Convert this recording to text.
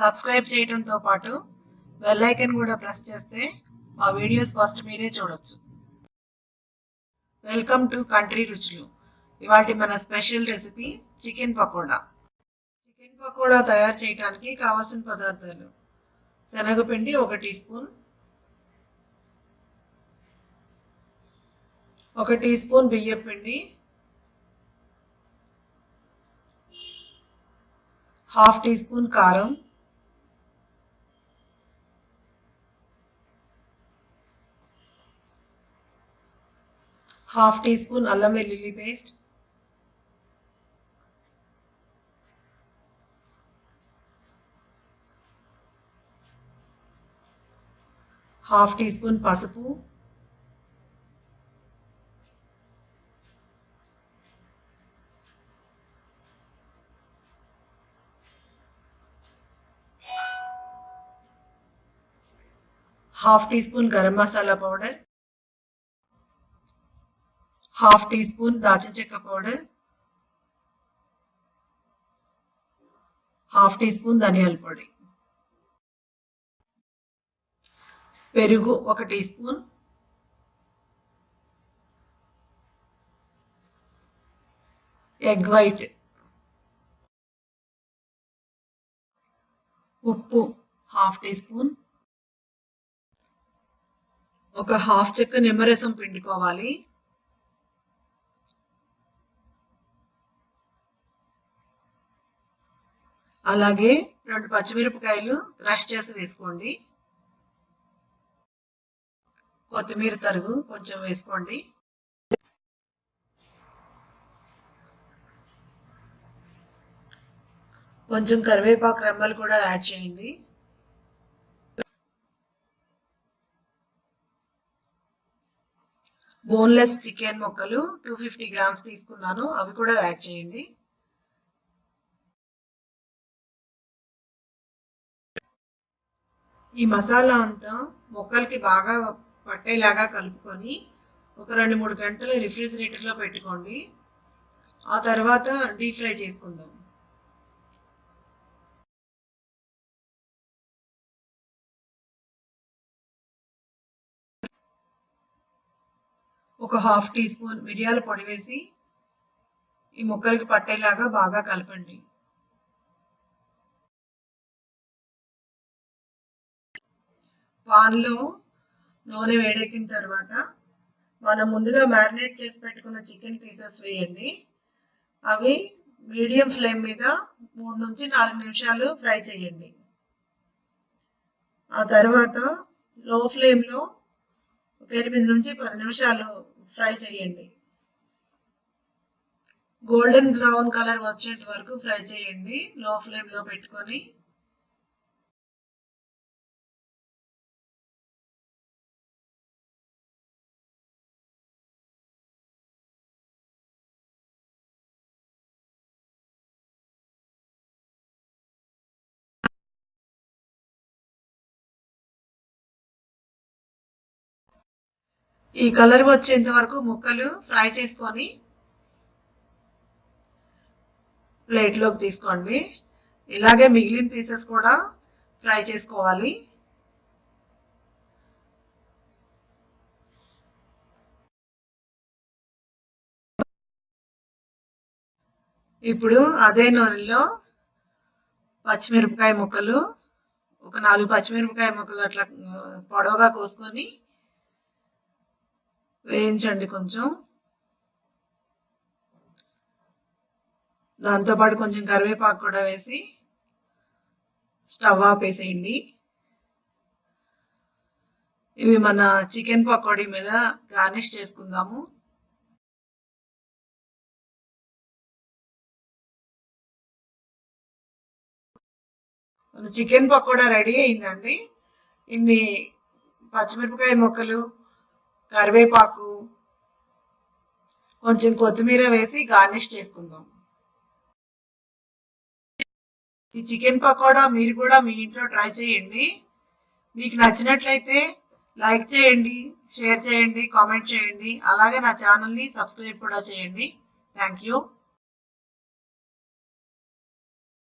Subscribe చేయడంతో పాటు bell icon కూడా ప్రెస్ చేస్తే మా వీడియోస్ ఫస్ట్ మీరే చూడొచ్చు. వెల్కమ్ టు కంట్రీ రుచులు. ఇవాళ మన special recipe chicken pakoda. Chicken pakoda తయారు చేయడానికి కావాల్సిన పదార్థాలు: శనగపిండి 1 టీ స్పూన్, 1 టీ స్పూన్ బియ్యం పిండి, 1/2 టీ స్పూన్ కారం, 1/2 టీ స్పూన్ అల్లం వెల్లుల్లి పేస్ట్, 1/2 టీ స్పూన్ పసుపు, 1/2 teaspoon garam masala powder, 1/2 teaspoon దాల్చిన చెక్క పౌడర్, 1/2 టీ స్పూన్ ధనియాల పొడి, పెరుగు 1 టీ స్పూన్, ఎగ్ వైట్, ఉప్పు 1/2 టీ స్పూన్, ఒక 1/2 చెక్క నిమ్మరసం పిండుకోవాలి, అలాగే 2 పచ్చిమిరపకాయలు క్రష్ చేసి వేసుకోండి, కొత్తిమీర తరుగు కొంచెం వేసుకోండి, కొంచెం కరివేపాకు రెమ్మలు కూడా యాడ్ చేయండి. బోన్లెస్ చికెన్ ముక్కలు 250 గ్రామ్స్ తీసుకున్నాను, అవి కూడా యాడ్ చేయండి. ఈ మసాలా అంతా ముక్కలకి బాగా పట్టేలాగా కలుపుకొని ఒక 2-3 గంటలు రిఫ్రిజిరేటర్లో పెట్టుకోండి. ఆ తర్వాత డీప్ ఫ్రై చేసుకుందాం. ఒక 1/2 టీ స్పూన్ మిరియాల పొడి వేసి ఈ ముక్కలకి పట్టేలాగా బాగా కలపండి. పాన్లో నూనె వేడెక్కిన తర్వాత మనం ముందుగా మ్యారినేట్ చేసి పెట్టుకున్న చికెన్ పీసెస్ వేయండి. అవి మీడియం ఫ్లేమ్ మీద 3 నుంచి 4 నిమిషాలు ఫ్రై చేయండి. ఆ తర్వాత లో ఫ్లేమ్లో 8 నుంచి 10 నిమిషాలు ఫ్రై చేయండి. గోల్డెన్ బ్రౌన్ కలర్ వచ్చేంత వరకు ఫ్రై చేయండి లో ఫ్లేమ్లో పెట్టుకొని. ఈ కలర్ వచ్చేంత వరకు ముక్కలు ఫ్రై చేసుకొని ప్లేట్లోకి తీసుకోండి. ఇలాగే మిగిలిన పీసెస్ కూడా ఫ్రై చేసుకోవాలి. ఇప్పుడు అదే నూనెలో పచ్చిమిరపకాయ ముక్కలు, ఒక 4 పచ్చిమిరపకాయ ముక్కలు అట్లా పొడవుగా కోసుకొని వేయించండి కొంచెం. దాంతోపాటు కొంచెం కరివేపాకు కూడా వేసి స్టవ్ ఆపేసేయండి. ఇవి మన చికెన్ పకోడీ మీద గార్నిష్ చేసుకుందాము. మన చికెన్ పకోడా రెడీ అయిందండి. ఇన్ని పచ్చిమిరపకాయ ముక్కలు, కరివేపాకు, కొంచెం కొత్తిమీర వేసి గార్నిష్ చేసుకుందాం. ఈ చికెన్ పకోడా మీరు కూడా మీ ఇంట్లో ట్రై చేయండి. మీకు నచ్చినట్లయితే లైక్ చేయండి, షేర్ చేయండి, కామెంట్ చేయండి. అలాగే నా ఛానల్ని సబ్స్క్రైబ్ కూడా చేయండి. Thank you.